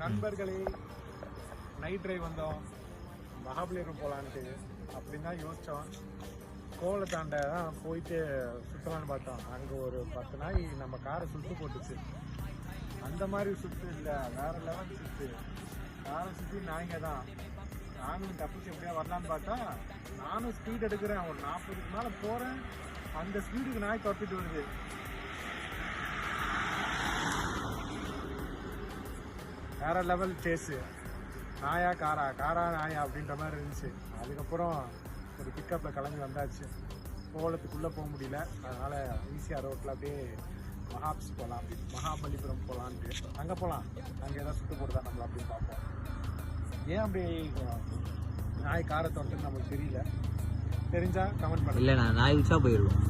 நண்பர்களே night drive வந்தோம், மகாபலிபுரம் போகலான்ட்டு அப்படின்னு தான் யோசித்தோம். கோலத்தாண்ட தான் போயிட்டு சுற்றலான்னு பார்த்தோம். அங்கே ஒரு 10 நாய் நம்ம காரை சுற்று போட்டுச்சு. அந்த மாதிரி சுற்று இல்லை, வேற லெவல் சுற்று. காரை சுற்றி நாய்ங்க தான். நானும் தப்பிச்சு எப்படியா வரலான்னு பார்த்தா, நானும் ஸ்பீட் எடுக்கிறேன், ஒரு 40க்கு மேலே போகிறேன். அந்த ஸ்பீடுக்கு நாய் தொட்டிட்டு வருது. வேற லெவல் சேஸு. நாயா காரா, காரா நாயா அப்படின்ற மாதிரி இருந்துச்சு. அதுக்கப்புறம் ஒரு பிக்கப்பில் கிளம்பி வந்தாச்சு. கோலத்துக்குள்ளே போக முடியல, அதனால் ஈஸியாக ரோட்டில் அப்படியே மஹாப்ஸ் போகலாம், மகாபலிபுரம் போகலான்ட்டு. அங்கே போகலாம், அங்கே ஏதாவது சுட்டு போடுதா நம்மளை அப்படின்னு பார்ப்போம். ஏன் அப்படி நாய் காரை தொட்டுன்னு நம்மளுக்கு தெரியல. தெரிஞ்சால் கமெண்ட் பண்ண. இல்லை, நான் நாய் வச்சா போயிடுவோம்.